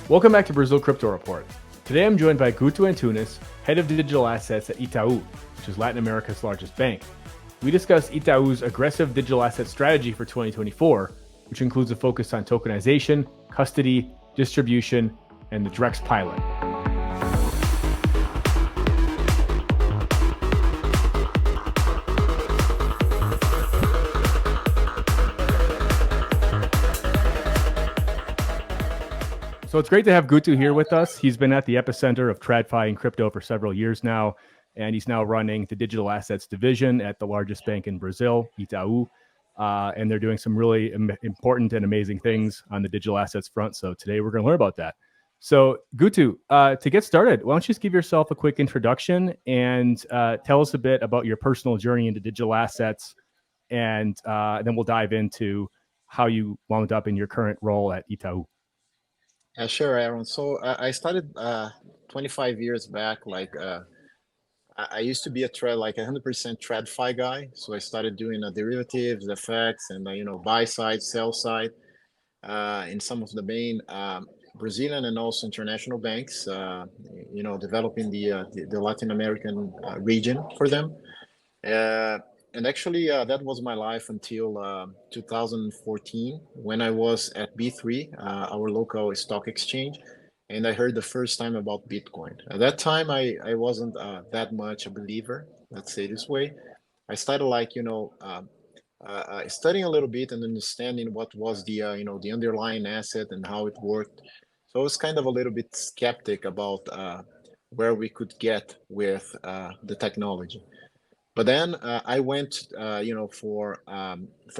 Welcome back to Brazil Crypto Report. Today I'm joined by Guto Antunes, Head of Digital Assets at Itaú, which is Latin America's largest bank. We discuss Itaú's aggressive digital asset strategy for 2024, which includes a focus on tokenization, custody, distribution, and the Drex pilot. So it's great to have Guto here with us. He's been at the epicenter of TradFi and crypto for several years now, and he's now running the digital assets division at the largest bank in Brazil, Itaú. And they're doing some really important and amazing things on the digital assets front. So today we're going to learn about that. So Guto, to get started, why don't you just give yourself a quick introduction and tell us a bit about your personal journey into digital assets, and then we'll dive into how you wound up in your current role at Itaú. Sure, Aaron. So I started 25 years back. I used to be a 100% TradFi guy. So I started doing derivatives, FX, and buy side, sell side in some of the main Brazilian and also international banks. Developing the Latin American region for them. And actually, that was my life until 2014 when I was at B3, our local stock exchange, and I heard the first time about Bitcoin. At that time, I wasn't that much a believer, let's say this way. I started studying a little bit and understanding what was the underlying asset and how it worked. So I was kind of a little bit skeptic about where we could get with the technology. But then I went, for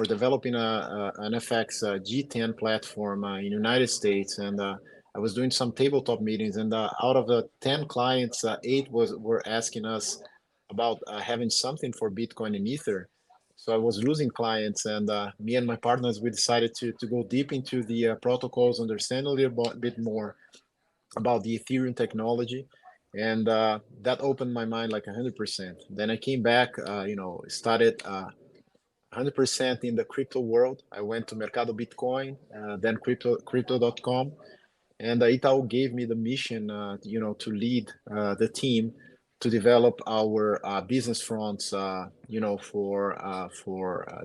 developing an FX G10 platform in the United States, and I was doing some tabletop meetings. And out of the 10 clients, 8 were asking us about having something for Bitcoin and Ether. So I was losing clients, and me and my partners, we decided to go deep into the protocols, understand a little bit more about the Ethereum technology, and that opened my mind like 100%. Then I came back, started 100% in the crypto world. I went to Mercado Bitcoin, then crypto.com, and Itaú gave me the mission, to lead the team to develop our business fronts, for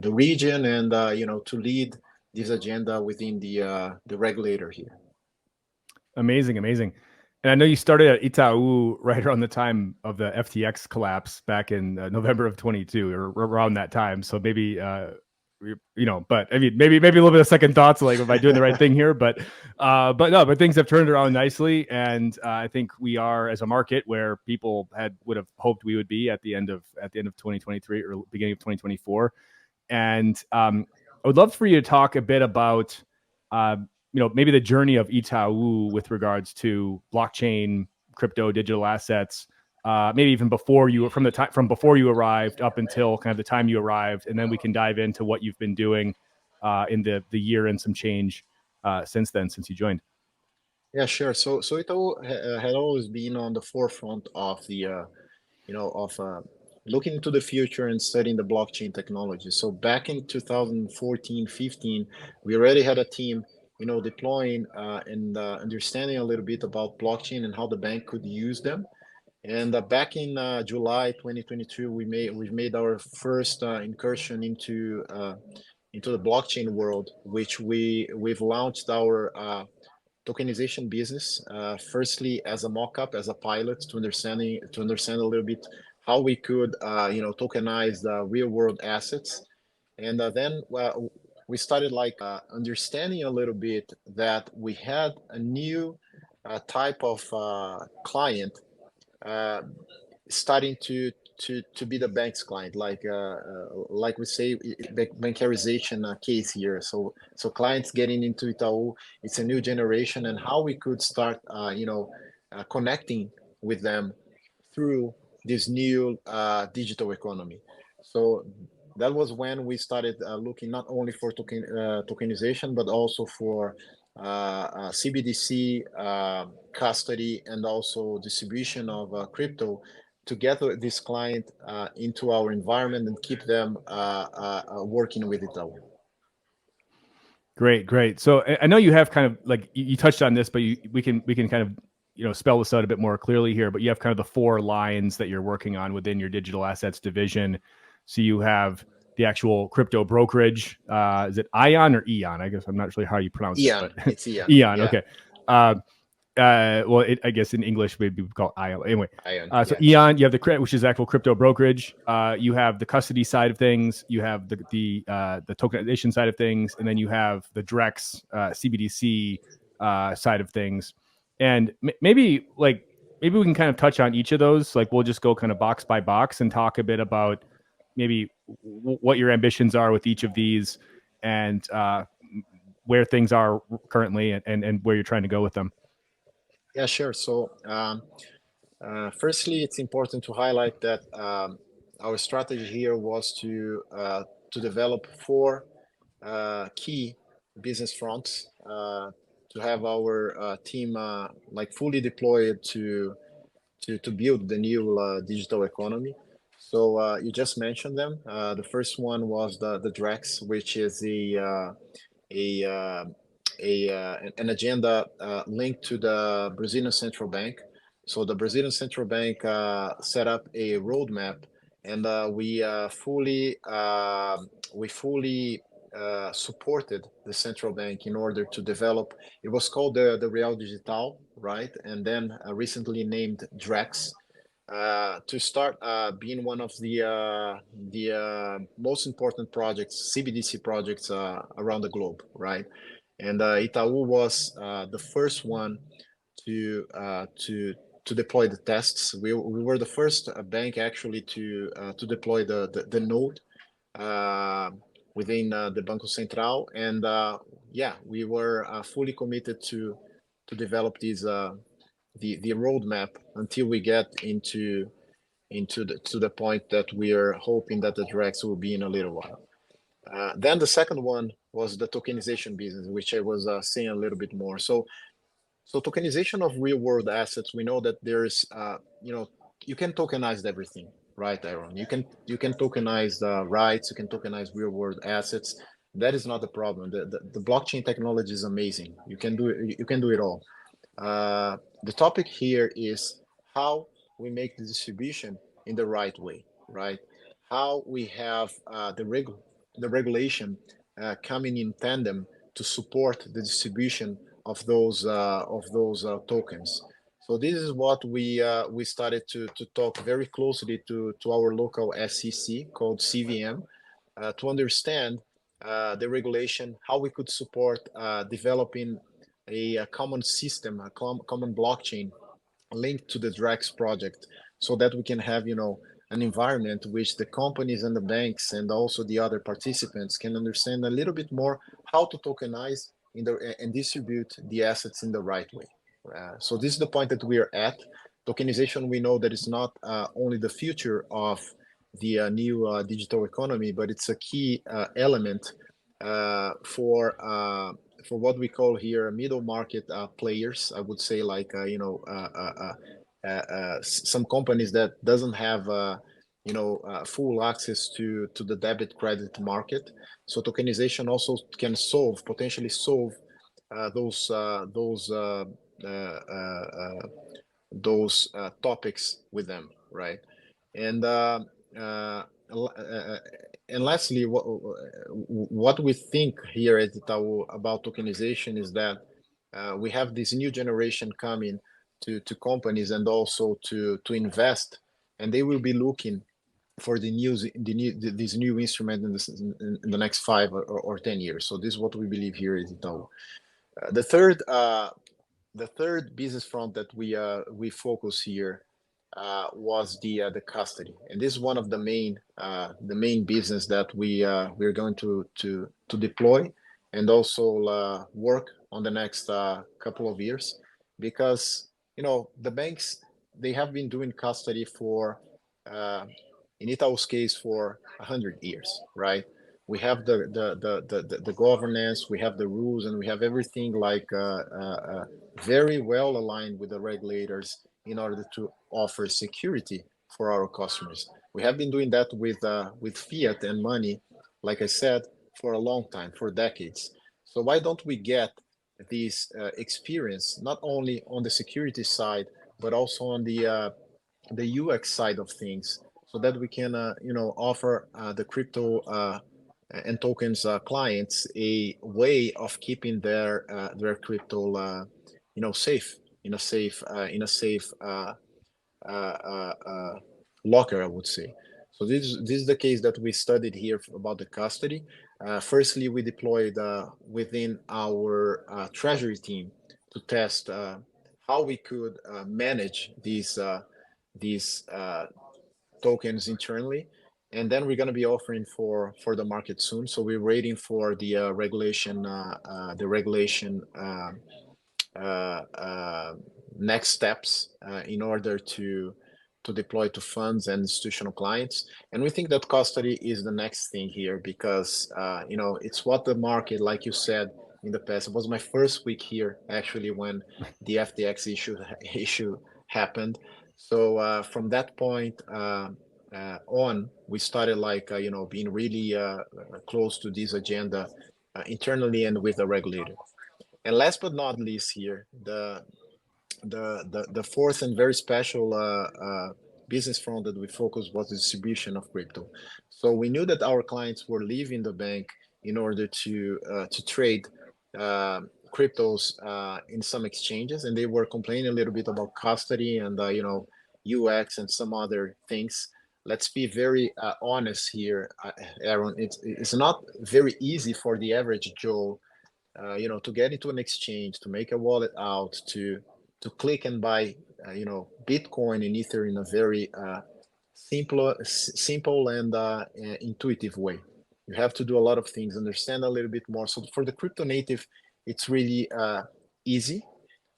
the region, and to lead this agenda within the regulator here. Amazing. And I know you started at Itaú right around the time of the FTX collapse back in November of 22, or around that time. So maybe, but I mean, maybe a little bit of second thoughts, like, am I doing the right thing here? But things have turned around nicely, and I think we are, as a market, where people would have hoped we would be at the end of 2023 or beginning of 2024. And I would love for you to talk a bit about maybe the journey of Itaú with regards to blockchain, crypto, digital assets, maybe even before you before you arrived up until kind of the time you arrived, and then we can dive into what you've been doing in the year and some change since you joined. Yeah, sure. So Itaú had always been on the forefront of looking into the future and studying the blockchain technology. So back in 2014, 15, we already had a team deploying and understanding a little bit about blockchain and how the bank could use them. And back in July 2022, we've made our first incursion into the blockchain world, which we've launched our tokenization business. Firstly, as a mock-up, as a pilot, to understand a little bit how we could tokenize the real world assets, and then we started understanding a little bit that we had a new type of client starting to be the bank's client, like we say, bankarization case here. So clients getting into Itaú, it's a new generation, and how we could start connecting with them through this new digital economy. So that was when we started looking not only for tokenization, but also for CBDC custody and also distribution of crypto to get this client into our environment and keep them working with Itaú. Great, great. So I know you have kind of like you touched on this, but we can kind of spell this out a bit more clearly here. But you have kind of the four lines that you're working on within your digital assets division. So you have the actual crypto brokerage. Is it Ion or Eon? I guess I'm not sure how you pronounce it, Ian, but it's Ian. Eon. Yeah, Okay. Well, I guess in English maybe we call it IO. Anyway, Ian. so Yeah. Eon, you have the credit, which is actual crypto brokerage. You have the custody side of things. You have the tokenization side of things, and then you have the Drex CBDC side of things. And maybe we can kind of touch on each of those. Like we'll just go kind of box by box and talk a bit about maybe what your ambitions are with each of these and where things are currently and where you're trying to go with them. Yeah, sure. So, firstly, it's important to highlight that our strategy here was to develop four key business fronts to have our team like fully deployed to build the new digital economy. So you just mentioned them. The first one was the Drex, which is a uh, an agenda linked to the Brazilian central bank. So the Brazilian central bank set up a roadmap, and we fully supported the central bank in order to develop. It was called the Real Digital, right? And then recently named Drex. To start being one of the most important projects, CBDC projects around the globe, right? And Itaú was the first one to uh, to to deploy the tests. We were the first bank actually to deploy the node uh, within the Banco Central, and yeah, we were fully committed to develop the roadmap until we get into to the point that we are hoping that the Drex will be in a little while. Then the second one was the tokenization business, which I was saying a little bit more. So tokenization of real world assets, we know that there's, you can tokenize everything, right, Aaron? You can tokenize the rights, you can tokenize real world assets. That is not the problem. The blockchain technology is amazing. You can do it all. The topic here is how we make the distribution in the right way, right? How we have the regulation coming in tandem to support the distribution of those tokens. So this is what we started to talk very closely to our local SEC called CVM to understand the regulation, how we could support developing a common system, common blockchain linked to the Drex project, so that we can have an environment which the companies and the banks and also the other participants can understand a little bit more how to tokenize and distribute the assets in the right way. So this is the point that we are at. Tokenization, we know that it's not only the future of the new digital economy, but it's a key element for what we call here middle market players. I would say like some companies that doesn't have full access to the debit credit market. So tokenization also can potentially solve uh, uh, uh, those topics with them, right? And uh, and lastly, what we think here at Itaú about tokenization is that we have this new generation coming to companies and also to invest, and they will be looking for this new instrument in the next 5 or 10 years. So this is what we believe here at Itaú. The third business front that we focus here was the custody, and this is one of the main business that we're going to deploy and also work on the next couple of years, because the banks, they have been doing custody for uh, in Itaú's case for 100 years, right? We have the governance, we have the rules, and we have everything like very well aligned with the regulators in order to offer security for our customers. We have been doing that with fiat and money, like I said, for a long time, for decades. So why don't we get this experience not only on the security side, but also on the UX side of things, so that we can offer the crypto and tokens clients a way of keeping their crypto safe in a safe locker, I would say. So this is the case that we studied here about the custody. Firstly, we deployed within our treasury team to test how we could manage these tokens internally, and then we're going to be offering for the market soon. So we're waiting for the regulation uh, uh, next steps in order to deploy to funds and institutional clients. And we think that custody is the next thing here because it's what the market, like you said in the past. It was my first week here actually when the FTX issue happened. So from that point on, we started being really close to this agenda internally and with the regulator. And last but not least here, the fourth and very special business front that we focused was the distribution of crypto. So we knew that our clients were leaving the bank in order to trade uh, cryptos in some exchanges, and they were complaining a little bit about custody and UX and some other things. Let's be very honest here, Aaron. It's not very easy for the average Joe to get into an exchange, to make a wallet out, to click and buy, Bitcoin and Ether in a very simple and intuitive way. You have to do a lot of things, understand a little bit more. So for the crypto native, it's really easy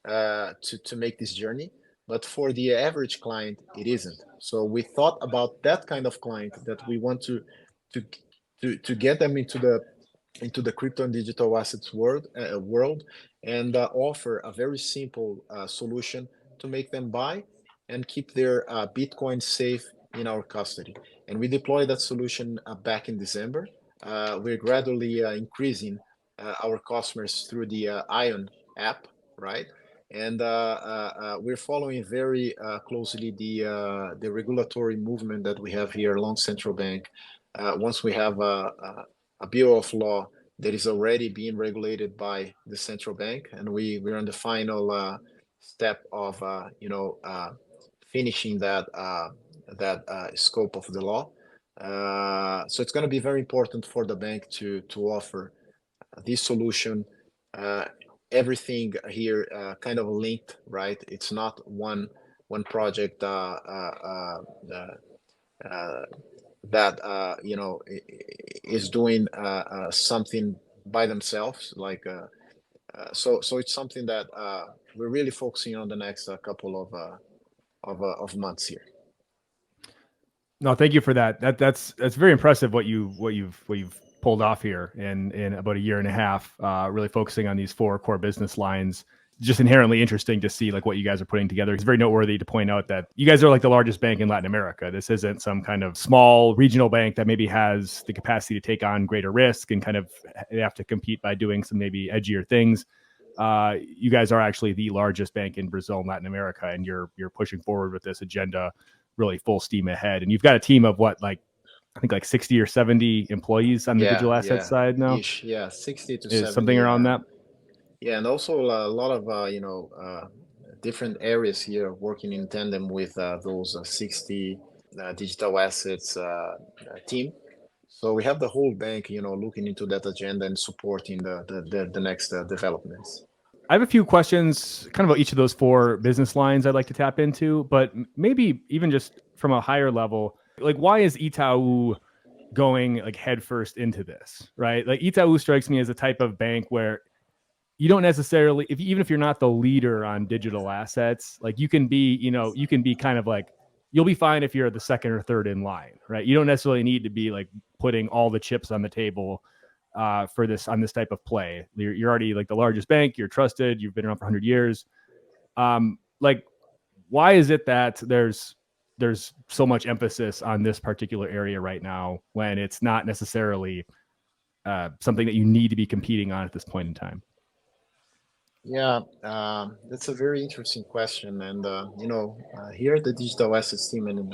to make this journey. But for the average client, it isn't. So we thought about that kind of client that we want to to get them into the crypto and digital assets world and offer a very simple solution to make them buy and keep their Bitcoin safe in our custody. And we deployed that solution back in December. We're gradually increasing our customers through the Ion app, right? And we're following very closely the regulatory movement that we have here along central bank. Once we have a bill of law that is already being regulated by the central bank, and we're on the final step of finishing that scope of the law. So it's going to be very important for the bank to offer this solution. Uh, Everything here kind of linked, right? It's not one project that is doing something by themselves. So it's something that we're really focusing on the next couple of months here. No, thank you for that. That's very impressive what you've pulled off here in about a year and a half. Really focusing on these four core business lines. Just inherently interesting to see like what you guys are putting together. It's very noteworthy to point out that you guys are like the largest bank in Latin America. This isn't some kind of small regional bank that maybe has the capacity to take on greater risk and kind of have to compete by doing some maybe edgier things. You guys are actually the largest bank in Brazil and Latin America, and you're pushing forward with this agenda really full steam ahead. And you've got a team of what, like I think like 60 or 70 employees on the digital asset side now. Ish, yeah, 60 to Is 70. something around that? Yeah, and also a lot of different areas here working in tandem with those 60 digital assets team. So we have the whole bank, looking into that agenda and supporting the next developments. I have a few questions kind of about each of those four business lines I'd like to tap into, but maybe even just from a higher level, like why is Itaú going like headfirst into this, right? Like Itaú strikes me as a type of bank where you don't necessarily, even if you're not the leader on digital assets, like you can be kind of like, you'll be fine if you're the second or third in line, right? You don't necessarily need to be like putting all the chips on the table for this on this type of play. You're already like the largest bank. You're trusted. You've been around for 100 years. Like, why is it that there's so much emphasis on this particular area right now when it's not necessarily something that you need to be competing on at this point in time? Yeah, that's a very interesting question. And here at the digital assets team and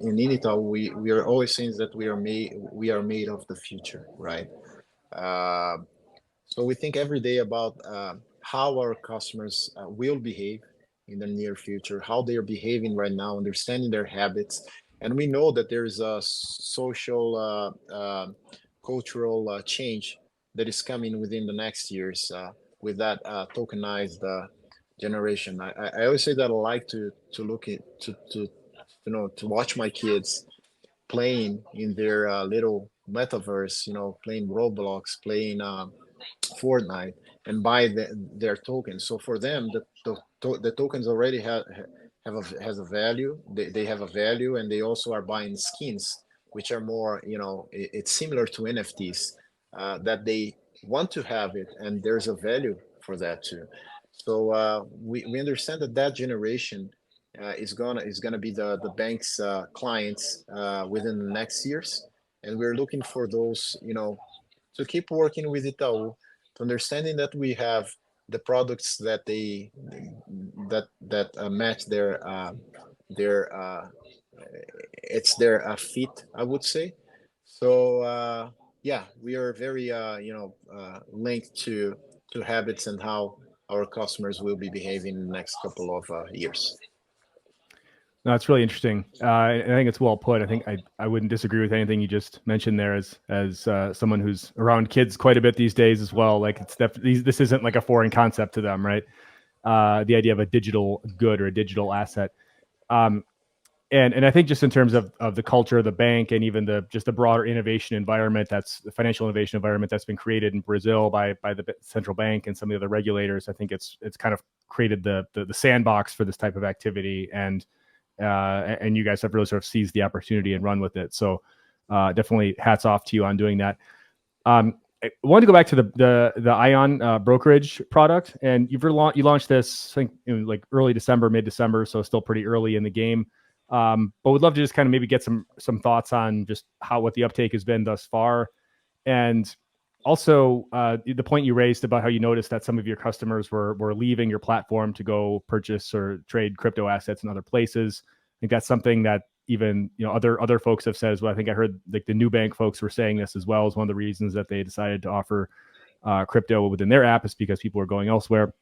in Inital, we are always saying that we are made of the future, right? Uh, so we think every day about how our customers will behave in the near future, how they are behaving right now, understanding their habits, and we know that there is a social, cultural change that is coming within the next years with that tokenized generation. I always say that I like to look at to watch my kids playing in their little metaverse, playing Roblox, playing Fortnite, and buy their tokens. So for them, the tokens already has a value. They have a value, and they also are buying skins, which are more, it's similar to NFTs that they want to have it, and there's a value for that too. So we understand that generation is gonna be the bank's clients within the next years, and we're looking for those, to keep working with Itaú, to understanding that we have the products that match their it's their fit, I would say. So yeah, we are very linked to habits and how our customers will be behaving in the next couple of years. No, it's really interesting. I think it's well put. I think I wouldn't disagree with anything you just mentioned there. As someone who's around kids quite a bit these days as well, like it's definitely, this isn't like a foreign concept to them, right? The idea of a digital good or a digital asset. Um, and I think just in terms of the culture of the bank and even the broader innovation environment, that's the financial innovation environment that's been created in Brazil by the central bank and some of the other regulators. I think it's kind of created the sandbox for this type of activity, and you guys have really sort of seized the opportunity and run with it. So definitely hats off to you on doing that. I wanted to go back to the Ion brokerage product, and you launched this, I think, in like early December, mid December, so still pretty early in the game. But would love to just kind of maybe get some thoughts on just what the uptake has been thus far, and also the point you raised about how you noticed that some of your customers were leaving your platform to go purchase or trade crypto assets in other places. I think that's something that even other folks have said as well. I think I heard like the Nubank folks were saying this as well as one of the reasons that they decided to offer crypto within their app is because people were going elsewhere,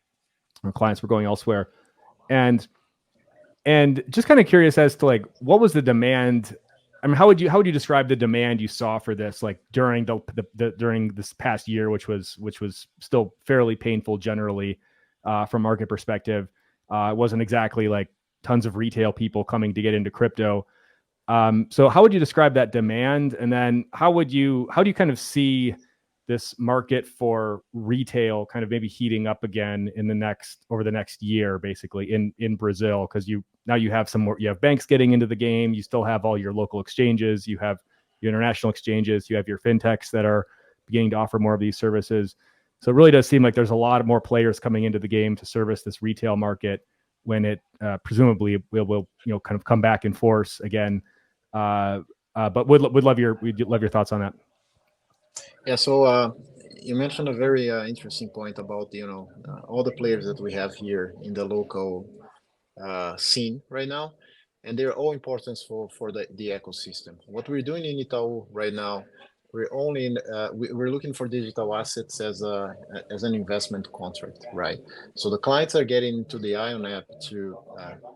or clients were going elsewhere, and just kind of curious as to like what was the demand. I mean, how would you describe the demand you saw for this, like during during this past year, which was still fairly painful generally from market perspective. It wasn't exactly like tons of retail people coming to get into crypto. So how would you describe that demand? And then how do you kind of see this market for retail kind of maybe heating up again over the next year, basically in Brazil? Because you have you have banks getting into the game. You still have all your local exchanges. You have your international exchanges. You have your fintechs that are beginning to offer more of these services. So it really does seem like there's a lot of more players coming into the game to service this retail market when it presumably will kind of come back in force again. But we'd love your thoughts on that. Yeah, so you mentioned a very interesting point about all the players that we have here in the local scene right now, and they're all important for the ecosystem. What we're doing in Itaú right now, we're looking for digital assets as an investment contract, right? So the clients are getting into the Ion app to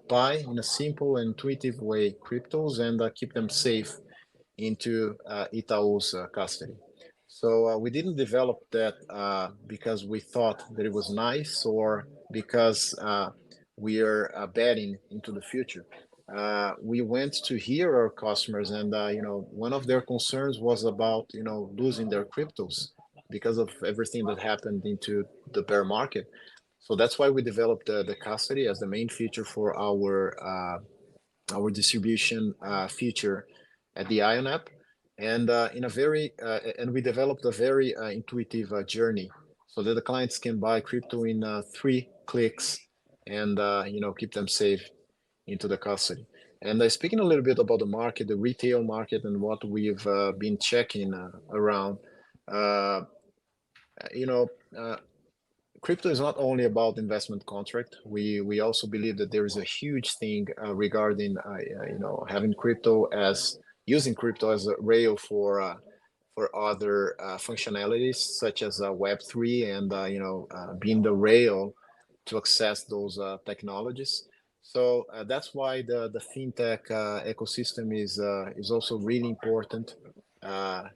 buy in a simple and intuitive way cryptos and keep them safe into Itaú's custody. So we didn't develop that because we thought that it was nice or because we are betting into the future. We went to hear our customers, and one of their concerns was about losing their cryptos because of everything that happened into the bear market. So that's why we developed the custody as the main feature for our distribution feature at the Ion app, and and we developed a very intuitive journey so that the clients can buy crypto in 3 clicks and keep them safe into the custody. And speaking a little bit about the market, the retail market, and what we've been checking around. Uh, you know, crypto is not only about investment contract. We also believe that there is a huge thing regarding having crypto as using crypto as a rail for other functionalities such as Web3 and being the rail to access those technologies. So that's why the fintech ecosystem is also really important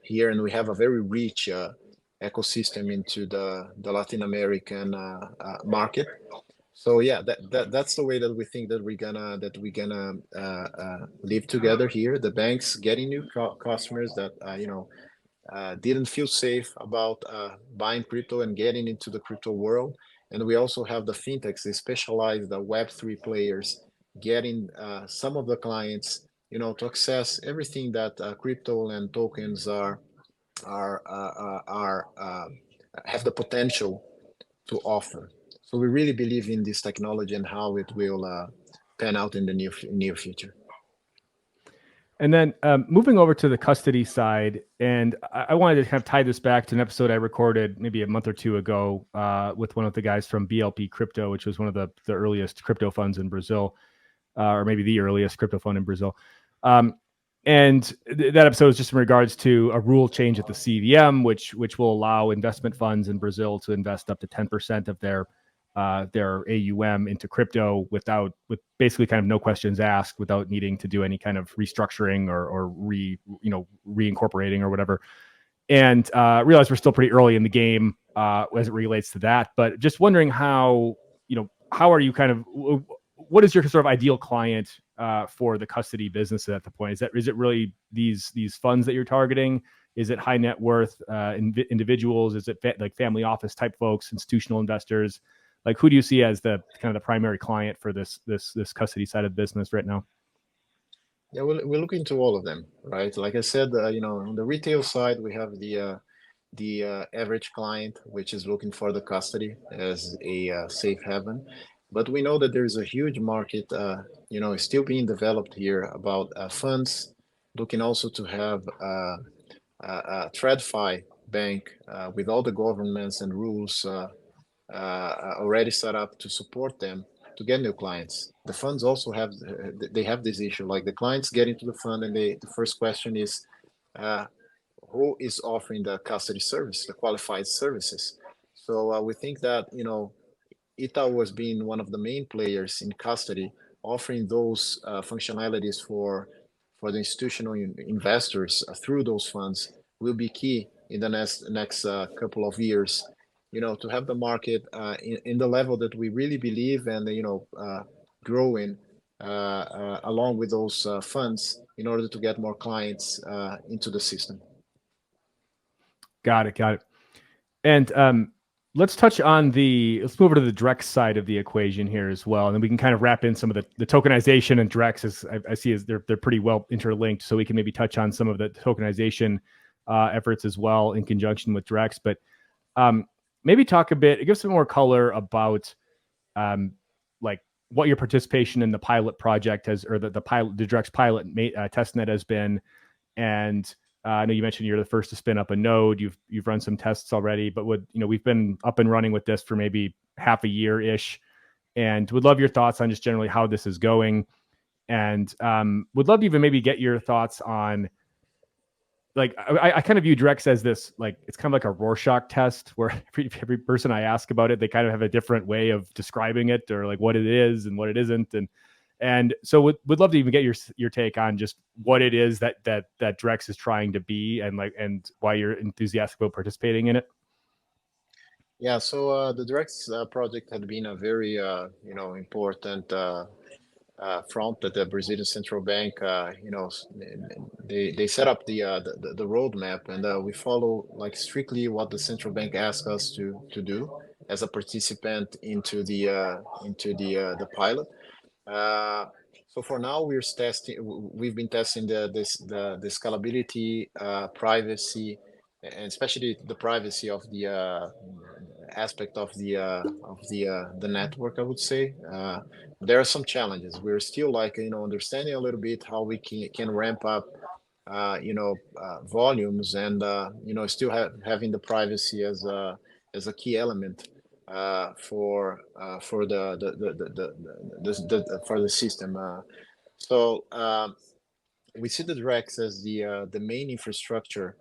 here, and we have a very rich ecosystem into the Latin American market. So yeah, that's the way that we think that we're gonna live together here. The banks getting new customers that didn't feel safe about buying crypto and getting into the crypto world. And we also have the fintechs, the specialized the Web3 players, getting some of the clients, to access everything that crypto and tokens are have the potential to offer. So we really believe in this technology and how it will pan out in the near future. And then moving over to the custody side, and I wanted to kind of tie this back to an episode I recorded maybe a month or two ago with one of the guys from BLP Crypto, which was one of the earliest crypto funds in Brazil, or maybe the earliest crypto fund in Brazil. And that episode is just in regards to a rule change at the CVM, which will allow investment funds in Brazil to invest up to 10% of their AUM into crypto with basically kind of no questions asked, without needing to do any kind of restructuring or reincorporating or whatever. And realize we're still pretty early in the game as it relates to that, but just wondering how are you kind of, what is your sort of ideal client for the custody business at the point? Is it really these funds that you're targeting? Is it high net worth individuals? Is it like family office type folks, institutional investors? Like, who do you see as the kind of the primary client for this custody side of business right now? Yeah, we're looking into all of them, right? Like I said, on the retail side, we have the average client, which is looking for the custody as a safe haven. But we know that there is a huge market, still being developed here about funds, looking also to have a TradFi bank with all the governments and rules already set up to support them to get new clients. The funds also have this issue, like the clients get into the fund and the first question is, uh, who is offering the custody service, the qualified services. So we think that Itaú has been one of the main players in custody, offering those functionalities for the institutional investors through those funds will be key in the next couple of years. To have the market in the level that we really believe and growing along with those funds in order to get more clients into the system. Got it. And let's move over to the Drex side of the equation here as well, and then we can kind of wrap in some of the tokenization and Drex. As I see, as they're pretty well interlinked, so we can maybe touch on some of the tokenization efforts as well in conjunction with Drex. But maybe talk a bit, give some more color about like what your participation in the pilot project has, or the Drex pilot testnet has been, and I know you mentioned you're the first to spin up a node. You've run some tests already, but we've been up and running with this for maybe half a year ish, and would love your thoughts on just generally how this is going, and would love to even maybe get your thoughts on, like, I kind of view Drex as this, like, it's kind of like a Rorschach test where every person I ask about it, they kind of have a different way of describing it, or like what it is and what it isn't, and so would love to even get your take on just what it is that Drex is trying to be, and why you're enthusiastic about participating in it. Yeah, so the Drex project had been a very important front that the Brazilian central bank they set up the roadmap, and we follow like strictly what the central bank asked us to do as a participant into the pilot. Uh, so for now, we've been testing the scalability, privacy, and especially the privacy of the aspect of the network. I would say there are some challenges. We're still like understanding a little bit how we can ramp up volumes, and still having the privacy as a key element for for the system. So we see the Drex as the main infrastructure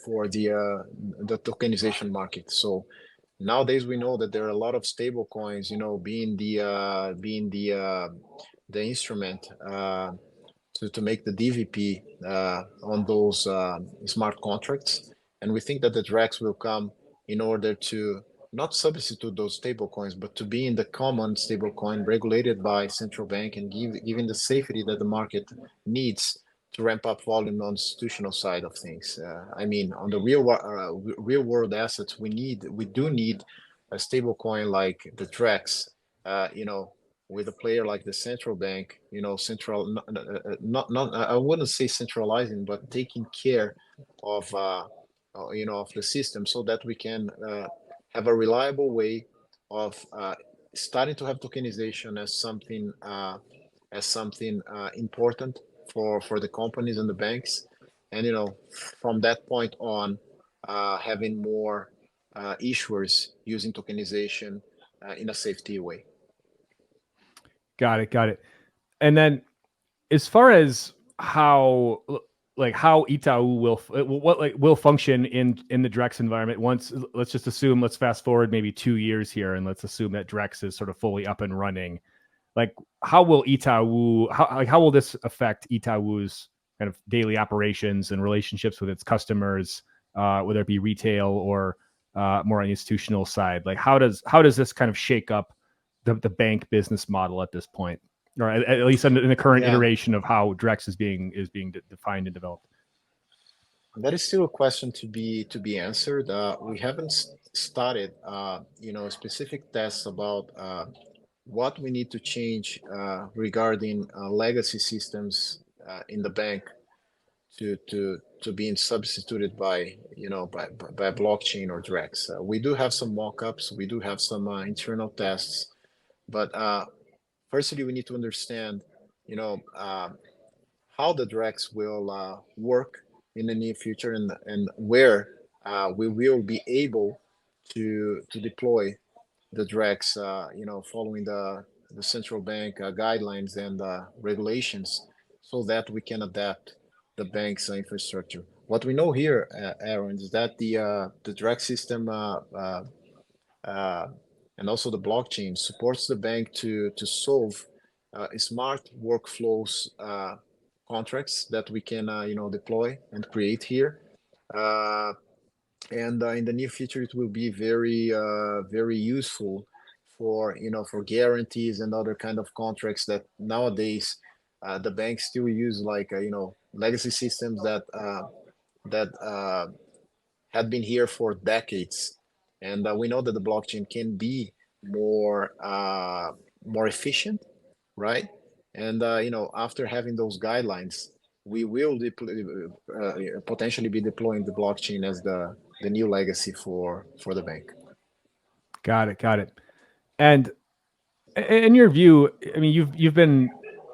for the tokenization market. So nowadays we know that there are a lot of stable coins, being the instrument to make the DVP on those smart contracts. And we think that the Drex will come in order to not substitute those stable coins, but to be in the common stable coin regulated by central bank and giving the safety that the market needs to ramp up volume on the institutional side of things. I mean, on the real world assets, we do need a stable coin like the Drex, with a player like the central bank, central, not I wouldn't say centralizing, but taking care of, of the system so that we can have a reliable way of starting to have tokenization as something important for the companies and the banks, and from that point on, having more issuers using tokenization in a safety way. Got it. Got it. And then as far as how how Itaú will function in the Drex environment once, let's fast forward maybe 2 years here, and let's assume that Drex is sort of fully up and running. Like, how will how will this affect Itaú's kind of daily operations and relationships with its customers, whether it be retail or more on the institutional side? Like, how does this kind of shake up the bank business model at this point, or at least in the current Yeah, iteration of how Drex is being defined and developed? that is still a question to be answered. We haven't started, specific tests about what we need to change regarding legacy systems in the bank to being substituted by by blockchain or Drex. We do have some mock-ups. We do have some internal tests, but firstly, we need to understand, you know, how the Drex will work in the near future, and where we will be able to deploy the Drex, following the central bank guidelines and regulations, so that we can adapt the bank's infrastructure. What we know here, Aaron, is that the Drex system uh, and also the blockchain supports the bank to solve smart workflows contracts that we can deploy and create here. Uh, and in the near future, it will be very useful for for guarantees and other kind of contracts that nowadays the banks still use, like legacy systems that had been here for decades. And we know that the blockchain can be more efficient, right? And after having those guidelines, we will potentially be deploying the blockchain as the new legacy for the bank. Got it. Got it. And in your view, I mean, you've been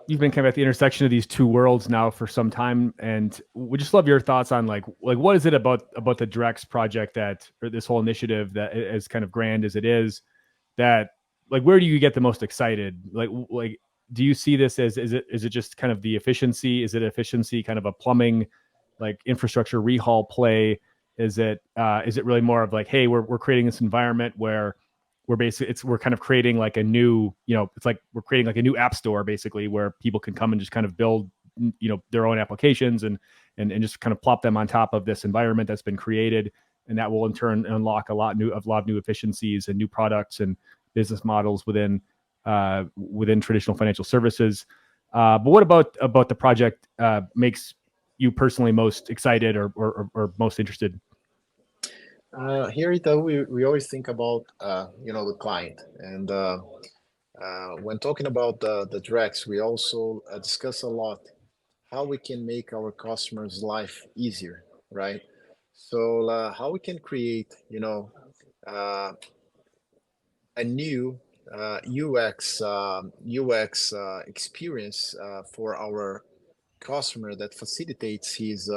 kind of at the intersection of these two worlds now for some time, and we just love your thoughts on like what is it about the Drex project, that, or this whole initiative, that as kind of grand as it is, that, like, where do you get the most excited? Like do you see this as, is it just kind of the efficiency? Is it efficiency, kind of a plumbing, like, infrastructure rehaul play? Is it really more of like, hey, we're creating this environment where we're kind of creating like a new, it's like we're creating like a new app store basically, where people can come and just kind of build their own applications, and just kind of plop them on top of this environment that's been created, and that will in turn unlock a lot of new efficiencies and new products and business models within traditional financial services. But what about the project makes you personally most excited, or most interested? Here at Itaú, we always think about the client, and when talking about the Drex, we also discuss a lot how we can make our customers' life easier, right? So how we can create uh, a new UX experience for our customer that facilitates his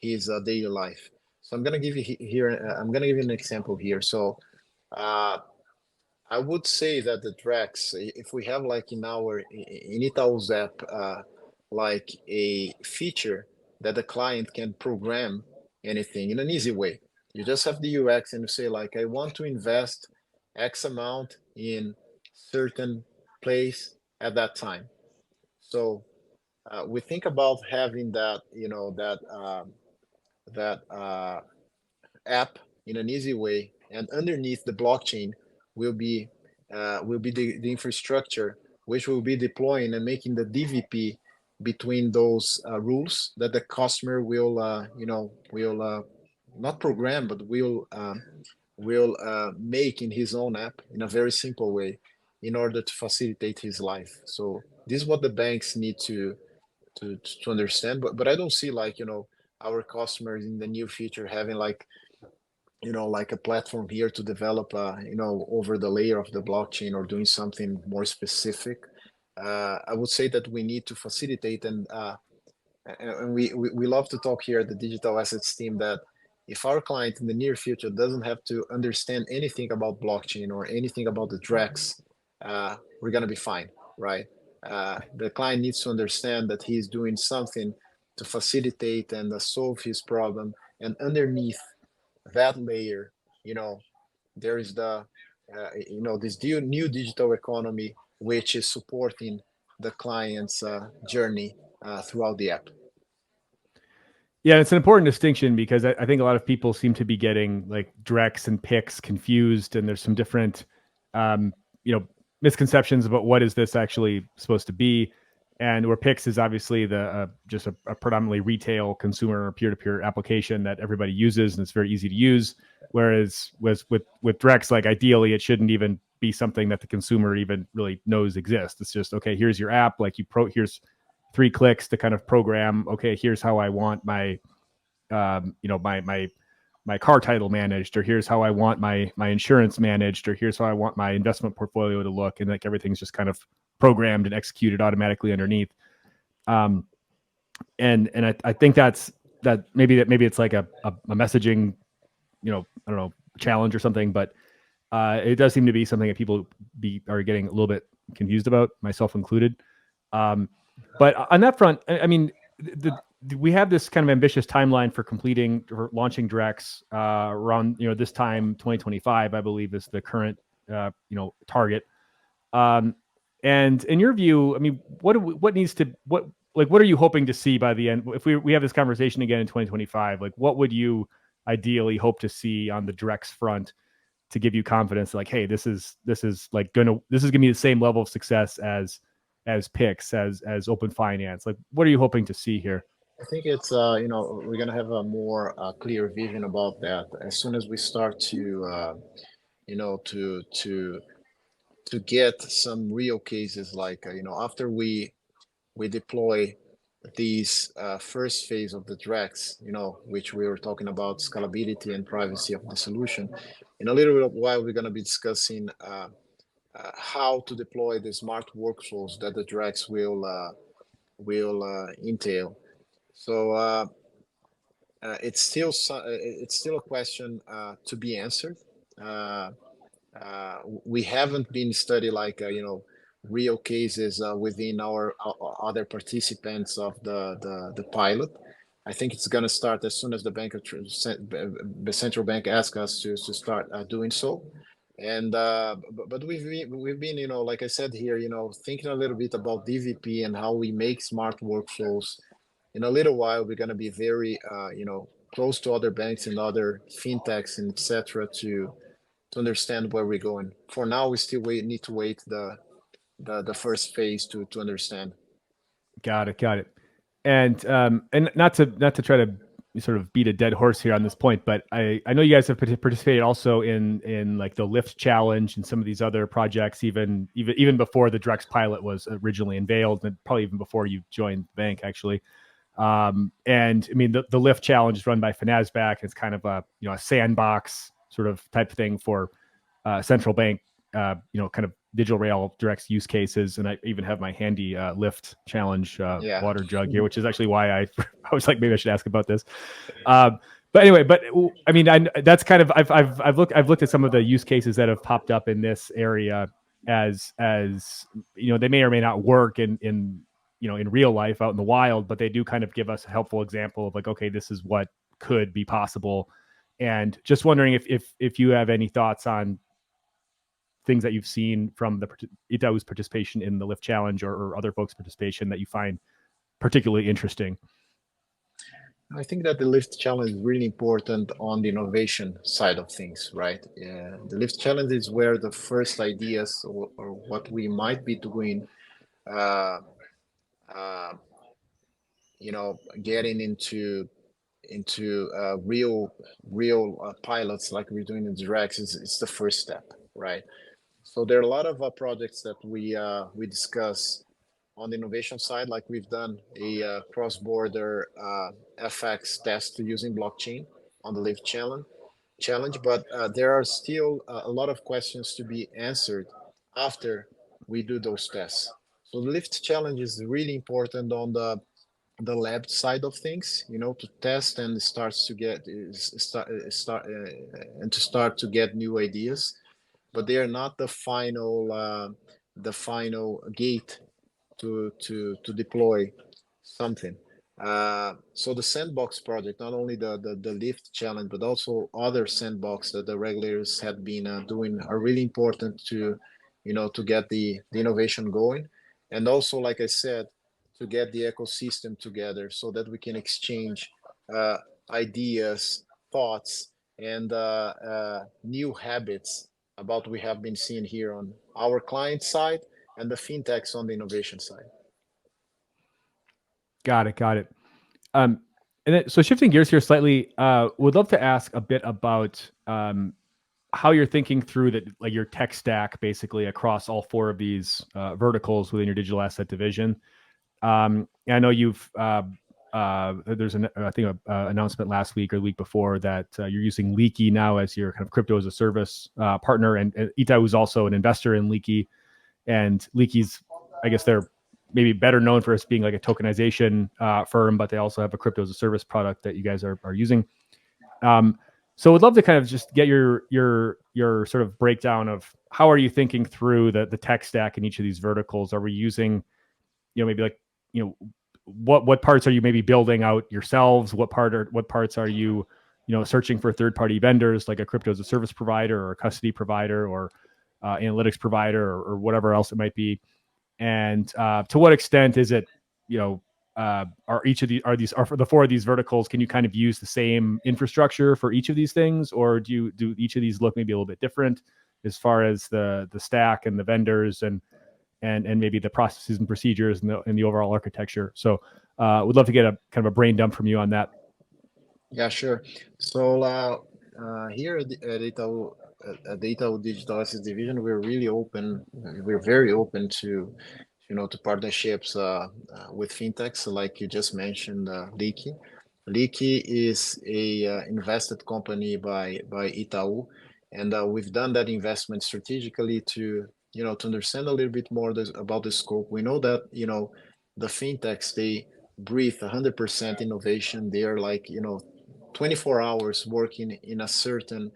daily life. So I'm gonna give you here. I'm gonna give you an example here. So uh, I would say that the Drex, if we have like in Itaú's app, like a feature that the client can program anything in an easy way. You just have the UX and you say like, I want to invest X amount in certain place at that time. So we think about having that, that app in an easy way, and underneath the blockchain will be the infrastructure which will be deploying and making the DVP between those rules that the customer will not program but will make in his own app in a very simple way in order to facilitate his life. So this is what the banks need to understand. But I don't see like our customers in the near future having like like a platform here to develop over the layer of the blockchain or doing something more specific. I would say that we need to facilitate and we love to talk here at the digital assets team that if our client in the near future doesn't have to understand anything about blockchain or anything about the Drex, we're going to be fine, right? The client needs to understand that he's doing something to facilitate and solve his problem. And underneath that layer, you know, there is this new digital economy which is supporting the client's journey throughout the app. Yeah, it's an important distinction because I think a lot of people seem to be getting like Drex and Pix confused, and there's some different, um, misconceptions about what is this actually supposed to be. And where Pix is obviously the just a predominantly retail consumer peer-to-peer application that everybody uses, and it's very easy to use. Whereas with Drex, like ideally, it shouldn't even be something that the consumer even really knows exists. It's just okay. Here's your app. Like here's 3 clicks to kind of program. Okay, here's how I want my my car title managed, or here's how I want my insurance managed, or here's how I want my investment portfolio to look, and like everything's just kind of programmed and executed automatically underneath. And I think that maybe it's like a messaging, I don't know, challenge or something, but it does seem to be something that people are getting a little bit confused about, myself included. But on that front, I mean, we have this kind of ambitious timeline for launching Drex around this time 2025, I believe, is the current target. And in your view, I mean, what are you hoping to see by the end? If we have this conversation again in 2025, like what would you ideally hope to see on the Drex front to give you confidence? Like, hey, this is gonna be the same level of success as Pix, as Open Finance. Like, what are you hoping to see here? I think it's we're gonna have a more clear vision about that as soon as we start to to get some real cases like after we deploy these first phase of the Drex, which we were talking about scalability and privacy of the solution. In a little bit of while, we're going to be discussing how to deploy the smart workflows that the Drex will entail. So it's still a question to be answered. Uh, we haven't been study like real cases within our other participants of the pilot. I think it's going to start as soon as the central bank asks us to start doing so. And but we've been like I said here thinking a little bit about DVP and how we make smart workflows. In a little while, we're going to be very close to other banks and other fintechs and etc. to understand where we're going. For now, we still need to wait the first phase to understand. Got it. And not to try to sort of beat a dead horse here on this point, but I know you guys have participated also in like the Lyft challenge and some of these other projects, even before the Drex pilot was originally unveiled, and probably even before you joined the bank, actually. And I mean, the Lyft challenge is run by Finasback. It's kind of a sandbox sort of type thing for central bank kind of digital rail Drex use cases, and I even have my handy Lyft challenge Yeah. water jug here, which is actually why I was like, maybe I should ask about this. But anyway, I mean, that's kind of I've looked at some of the use cases that have popped up in this area as they may or may not work in real life out in the wild, but they do kind of give us a helpful example of like, okay, this is what could be possible. And just wondering if you have any thoughts on things that you've seen from the Itau's participation in the Lyft Challenge or other folks' participation that you find particularly interesting. I think that the Lyft Challenge is really important on the innovation side of things, right? The Lyft Challenge is where the first ideas or what we might be doing, uh, uh, getting into real pilots like we're doing in Drex is the first step, right? So there are a lot of projects that we discuss on the innovation side, like we've done a cross-border FX test using blockchain on the Lyft challenge, but there are still a lot of questions to be answered after we do those tests. So the Lyft challenge is really important on the lab side of things, to test and starts to get and to start to get new ideas, but they are not the final gate to deploy something. So the sandbox project, not only the Lyft challenge, but also other sandbox that the regulators have been doing, are really important to get the innovation going, and also, like I said, to get the ecosystem together so that we can exchange uh, ideas, thoughts, and new habits about what we have been seeing here on our client side and the fintechs on the innovation side. Got it. And then, so shifting gears here slightly, would love to ask a bit about how you're thinking through that, like your tech stack, basically across all four of these verticals within your digital asset division. I know you've there's I think a announcement last week or the week before that you're using Leaky now as your kind of crypto as a service partner, and Itaú is also an investor in Leaky, and Leaky's, I guess they're maybe better known for us being like a tokenization firm, but they also have a crypto as a service product that you guys are using. So would love to kind of just get your sort of breakdown of how are you thinking through the tech stack in each of these verticals? Are we using, maybe like, what parts are you maybe building out yourselves? What parts are you, searching for third party vendors like a crypto as a service provider or a custody provider or analytics provider or whatever else it might be? And to what extent is it, are each of these are for the four of these verticals, can you kind of use the same infrastructure for each of these things, or do each of these look maybe a little bit different as far as the stack and the vendors and maybe the processes and procedures and the overall architecture? So would love to get a kind of a brain dump from you on that. Yeah, sure. So here at Itaú, at the Itaú Digital Assets Division, we're really open. We're very open to, to partnerships with fintechs, like you just mentioned, Leaky. Leaky is a invested company by Itaú, and we've done that investment strategically to understand a little bit more about the scope. We know that the fintechs, they breathe 100% innovation. They are like 24 hours working in a certain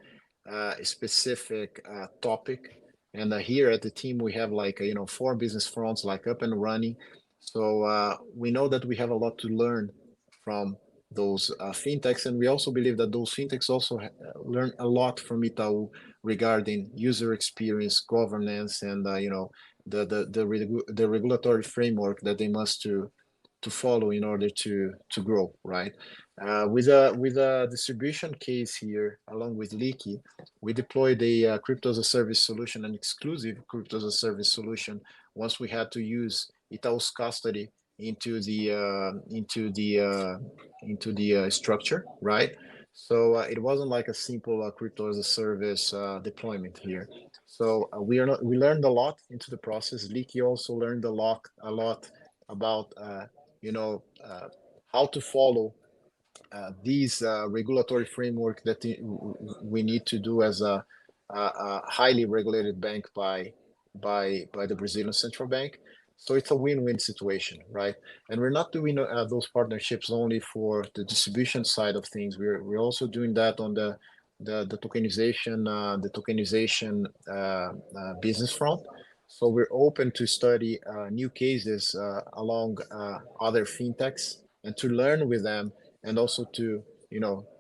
specific topic. And here at the team, we have like, four business fronts like up and running. So we know that we have a lot to learn from those fintechs. And we also believe that those fintechs also learn a lot from Itaú regarding user experience, governance, and, the regulatory framework that they must to follow in order to grow, right? With a distribution case here, along with Leaky, we deployed a crypto as a service solution, an exclusive crypto as a service solution. Once we had to use Itaú's custody into the structure, right? So it wasn't like a simple crypto as a service deployment here. So we learned a lot into the process. Leaky also learned a lot about you know how to follow these regulatory framework that we need to do as highly regulated bank by the Brazilian central bank. So it's a win-win situation, right? And we're not doing those partnerships only for the distribution side of things. We're also doing that on the tokenization business front. So we're open to study new cases along other fintechs and to learn with them, and also to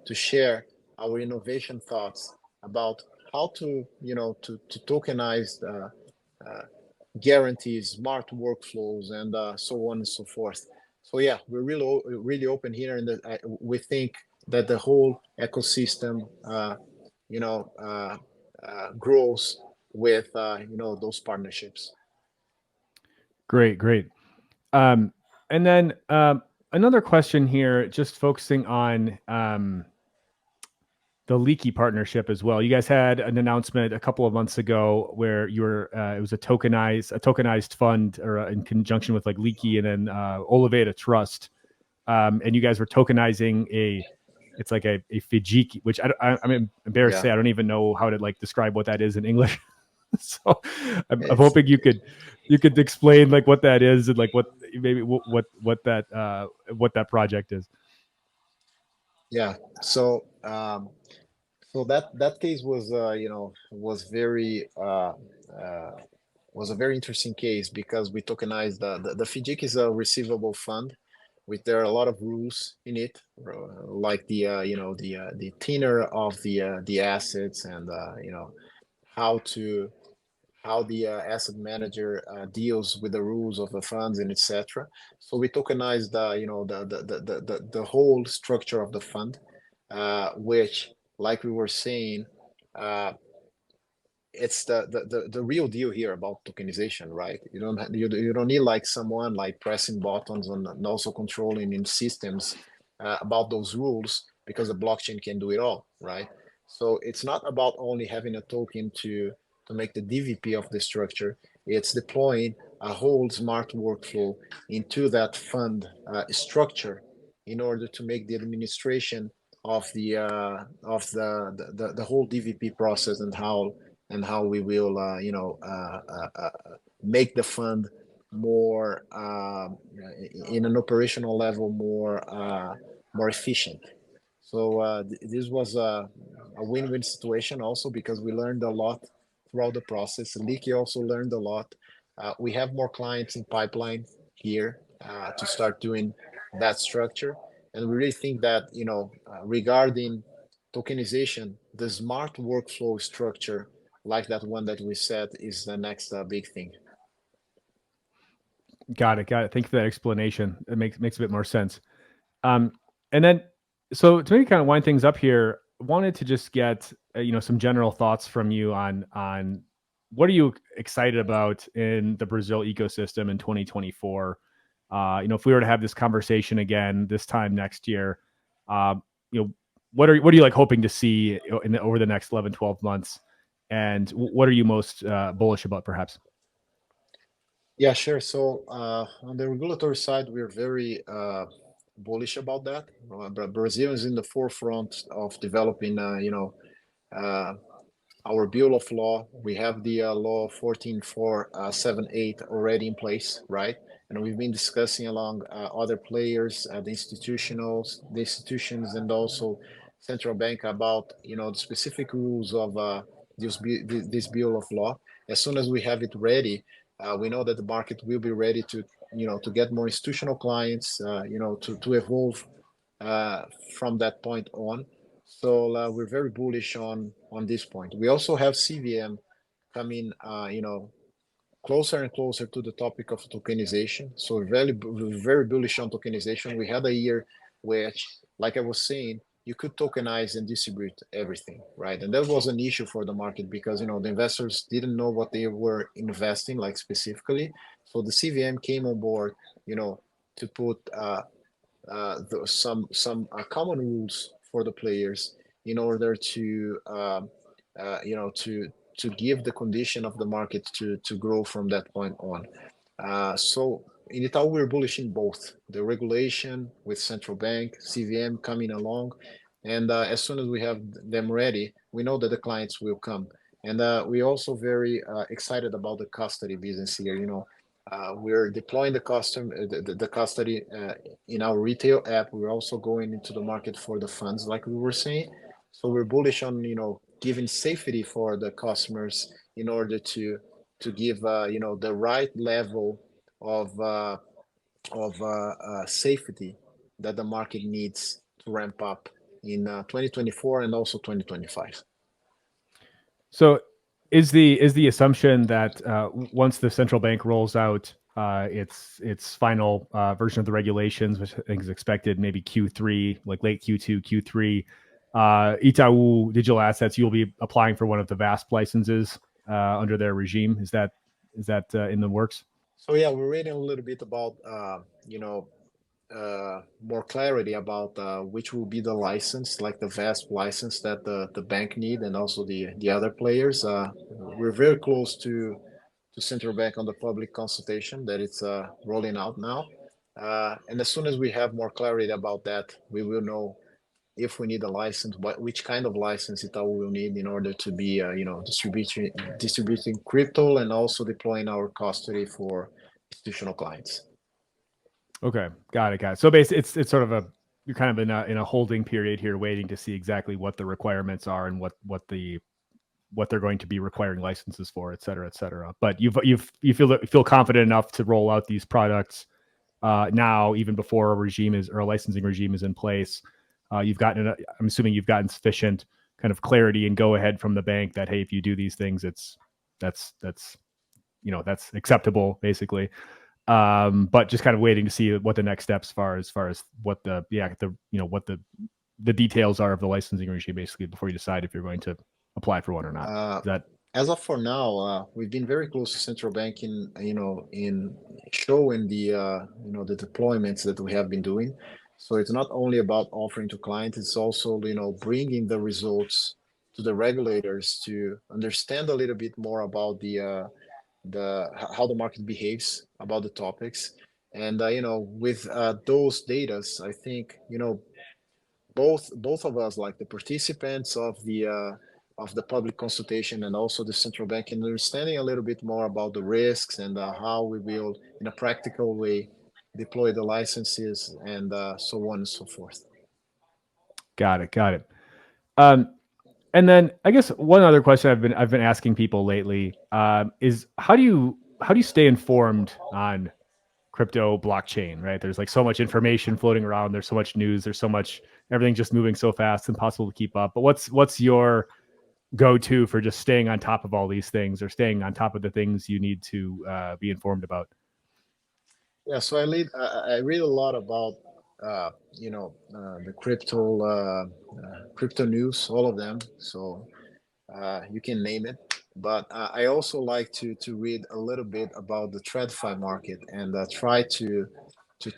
to share our innovation thoughts about how to to tokenize guarantees, smart workflows, and so on and so forth. So yeah, we're really open here, and we think that the whole ecosystem, you know, uh, grows with those partnerships. Great, great. And then another question here, just focusing on the Leaky partnership as well. You guys had an announcement a couple of months ago where you were it was a tokenized fund, or in conjunction with like Leaky and then Oliveta Trust, and you guys were tokenizing it's like a Fijiki, which I'm embarrassed to Yeah, say I don't even know how to like describe what that is in English. So I'm it's hoping you could explain like what that is, and like what maybe what that project is. yeah. So that case was was a very interesting case because we tokenized the FIDIC is a receivable fund with there are a lot of rules in it, like the tenor of the assets, and how to how the asset manager deals with the rules of the funds and etc. So we tokenized the whole structure of the fund, which, like we were saying, uh, it's the real deal here about tokenization, right? You don't need like someone like pressing buttons and also controlling in systems about those rules, because the blockchain can do it all, right? So it's not about only having a token to make the DVP of the structure. It's deploying a whole smart workflow into that fund structure in order to make the administration of the whole DVP process, and how we will make the fund more in an operational level more efficient. So this was a win-win situation also, because we learned a lot throughout the process. Leaky also learned a lot. We have more clients in pipeline here to start doing that structure, and we really think that regarding tokenization, the smart workflow structure like that one that we said is the next big thing. Got it. Got it. Thank you for that explanation. It makes a bit more sense. Um, and then, so to maybe kind of wind things up here, wanted to just get some general thoughts from you on what are you excited about in the Brazil ecosystem in 2024. If we were to have this conversation again this time next year, you know, what are you like hoping to see over the next 11, 12 months, and what are you most bullish about, perhaps? Yeah, sure. So on the regulatory side, we're very bullish about that. Brazil is in the forefront of developing, uh, our bill of law. We have the law 14478 already in place, right? And we've been discussing along other players, the institutions, and also central bank about the specific rules of this bill of law. As soon as we have it ready, we know that the market will be ready to to get more institutional clients, to evolve uh, from that point on. So we're very bullish on this point. We also have CVM coming, closer and closer to the topic of tokenization. So we're very bullish on tokenization. We had a year which, like I was saying, you could tokenize and distribute everything, right? And that was an issue for the market, because the investors didn't know what they were investing like specifically. So the CVM came on board, to put some common rules for the players in order to to give the condition of the market to grow from that point on. So in Itaú, we're bullish in both the regulation with central bank, CVM coming along, and as soon as we have them ready, we know that the clients will come. And we're also very excited about the custody business here. We're deploying the custody in our retail app. We're also going into the market for the funds, like we were saying. So we're bullish on giving safety for the customers in order to give the right level of safety that the market needs to ramp up in 2024 and also 2025. So is the assumption that once the central bank rolls out its final version of the regulations, which I think is expected maybe Q3, like late Q2, Q3, Itaú digital assets, you'll be applying for one of the VASP licenses under their regime. Is that in the works? So yeah, we're reading a little bit about more clarity about which will be the license, like the VASP license that the bank need, and also the other players. We're very close to central bank on the public consultation that it's rolling out now. And as soon as we have more clarity about that, we will know if we need a license, which kind of license Itaú will need in order to be, distributing crypto and also deploying our custody for institutional clients. Okay, got it. So basically, it's sort of you're kind of in a holding period here, waiting to see exactly what the requirements are and what they're going to be requiring licenses for, et cetera, et cetera. But you feel confident enough to roll out these products now, even before a licensing regime is in place. I'm assuming you've gotten sufficient kind of clarity and go ahead from the bank that, hey, if you do these things, that's acceptable, basically. But just kind of waiting to see what the next steps as far as what what the details are of the licensing regime, basically, before you decide if you're going to apply for one or not. Is that As of for now, we've been very close to central bank in showing the deployments that we have been doing. So it's not only about offering to clients; it's also bringing the results to the regulators to understand a little bit more about the how the market behaves about the topics. And with those datas, I think both of us, like the participants of the public consultation and also the central bank, and understanding a little bit more about the risks and how we will, in a practical way, deploy the licenses and so on and so forth. got it? Um, and then I guess one other question I've been asking people lately is how do you stay informed on crypto blockchain, right? There's like so much information floating around. There's so much news. There's so much everything just moving so fast, impossible to keep up. But what's your go-to for just staying on top of all these things, or staying on top of the things you need to be informed about? Yeah, so I read a lot about the crypto news, all of them. So you can name it. But I also like to read a little bit about the TradFi market and try to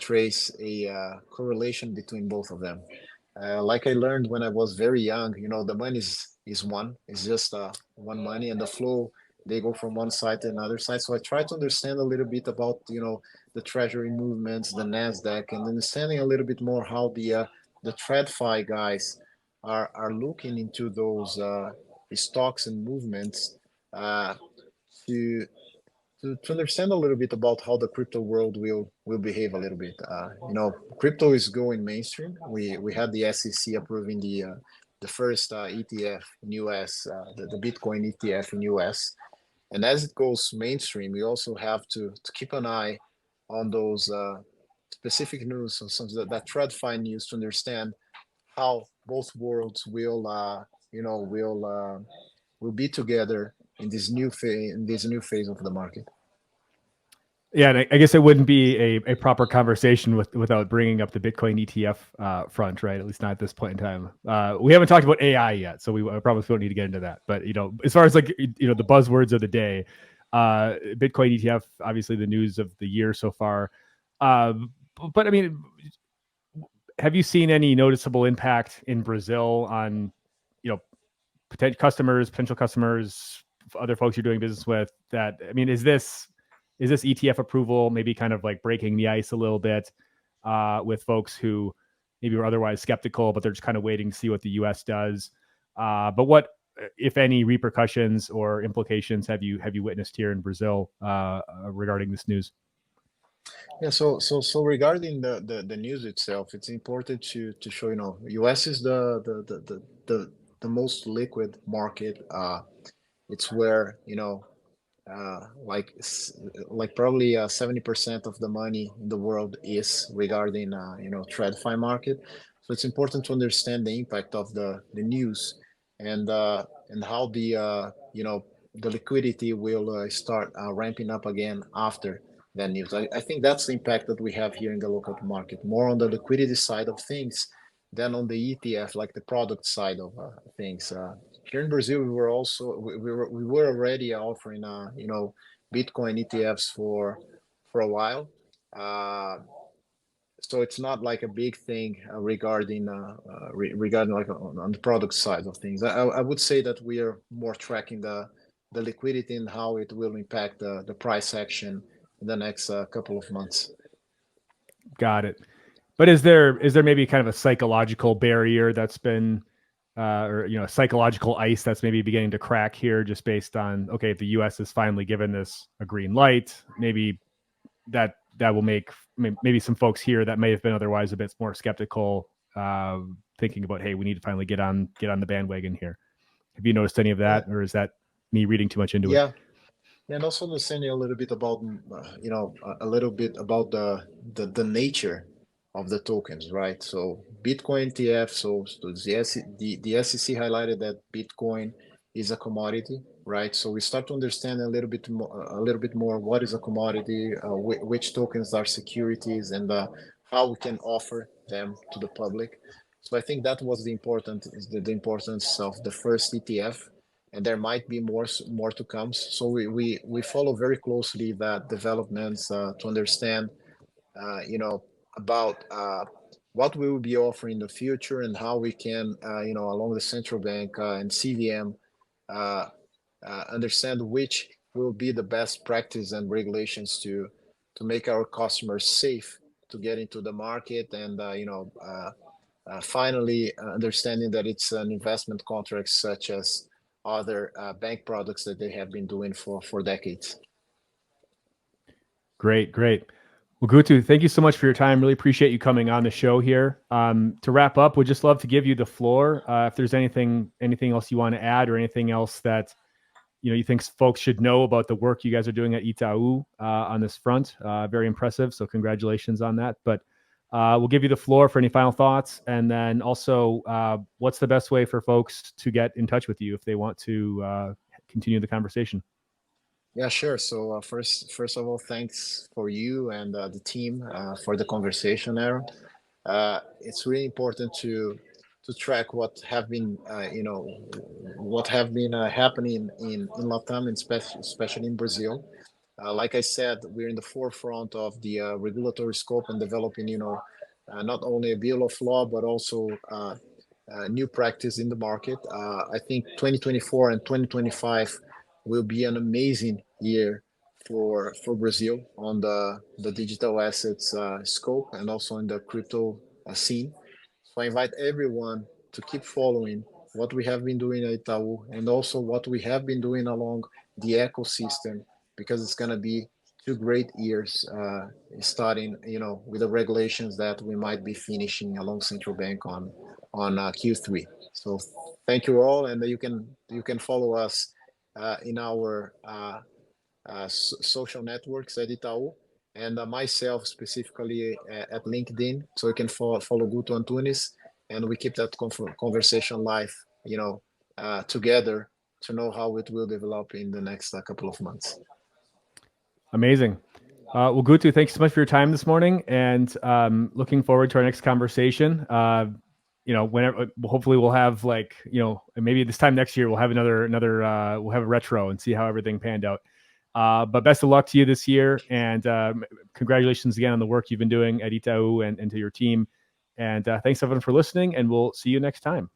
trace a correlation between both of them. Like I learned when I was very young, the money is one. It's just one money, and the flow, they go from one side to another side. So I try to understand a little bit about the treasury movements, the Nasdaq, and understanding a little bit more how the TradFi guys are looking into those stocks and movements uh, to to understand a little bit about how the crypto world will behave a little bit. Crypto is going mainstream. We had the SEC approving the first ETF in US, the Bitcoin ETF in US, and as it goes mainstream, we also have to keep an eye on those specific news, so some that TradFi news, to understand how both worlds will be together in this new phase of the market. Yeah, and I guess it wouldn't be a proper conversation without bringing up the Bitcoin ETF front, right? At least not at this point in time. We haven't talked about AI yet, so I probably don't need to get into that. But as far as like the buzzwords of the day, Bitcoin ETF, obviously the news of the year so far. But I mean, have you seen any noticeable impact in Brazil on potential customers, other folks you're doing business with? That, I mean, is this ETF approval maybe kind of like breaking the ice a little bit with folks who maybe were otherwise skeptical, but they're just kind of waiting to see what the U.S. does? But if any, repercussions or implications have you witnessed here in Brazil regarding this news? Yeah, so regarding the news itself, it's important to show, US is the most liquid market. It's where, like probably 70% of the money in the world is regarding TradFi market. So it's important to understand the impact of the news and how the liquidity will start ramping up again after that news. I think that's the impact that we have here in the local market, more on the liquidity side of things than on the ETF, like the product side of things. Here in Brazil, we were already offering Bitcoin ETFs for a while. So it's not like a big thing regarding like on the product side of things. I would say that we are more tracking the liquidity and how it will impact the price action in the next couple of months. Got it. But is there maybe kind of a psychological barrier that's been or a psychological ice that's maybe beginning to crack here, just based on, okay, if the US has finally given this a green light, maybe that will make maybe some folks here that may have been otherwise a bit more skeptical, thinking about, hey, we need to finally get on the bandwagon here. Have you noticed any of that, or is that me reading too much into it? Yeah, and also understanding a little bit about the nature of the tokens, right? So Bitcoin ETF, so the SEC highlighted that Bitcoin is a commodity, right? So we start to understand a little bit more what is a commodity, which tokens are securities, and how we can offer them to the public. So I think that was the importance of the first ETF, and there might be more to come. So we follow very closely that developments to understand, about what we will be offering in the future and how we can, along the central bank and CVM, understand which will be the best practice and regulations to make our customers safe to get into the market, and finally understanding that it's an investment contract such as other bank products that they have been doing for decades. Great. Well, Guto, thank you so much for your time. Really appreciate you coming on the show here. To wrap up, we'd just love to give you the floor. If there's anything else you want to add, or anything else that you think folks should know about the work you guys are doing at Itaú on this front. Very impressive. So congratulations on that. But we'll give you the floor for any final thoughts, and then also, what's the best way for folks to get in touch with you if they want to continue the conversation? Yeah, sure. So first of all, thanks for you and the team for the conversation, Aaron. It's really important to track what have been happening in Latam, and especially in Brazil. Like I said, we're in the forefront of the regulatory scope and developing, not only a bill of law but also new practice in the market. I think 2024 and 2025 will be an amazing year for Brazil on the digital assets scope, and also in the crypto scene. So I invite everyone to keep following what we have been doing at Itaú, and also what we have been doing along the ecosystem, because it's going to be 2 great years, starting with the regulations that we might be finishing along central bank on Q3. So thank you all, and you can follow us in our social networks at Itaú, and myself specifically at LinkedIn. So you can follow Guto Antunes, and we keep that conversation live, together, to know how it will develop in the next couple of months. Amazing. Well, Guto, thanks so much for your time this morning, and looking forward to our next conversation. Whenever, hopefully we'll have maybe this time next year we'll have we'll have a retro and see how everything panned out. But best of luck to you this year, and congratulations again on the work you've been doing at Itaú and to your team. And thanks everyone for listening, and we'll see you next time.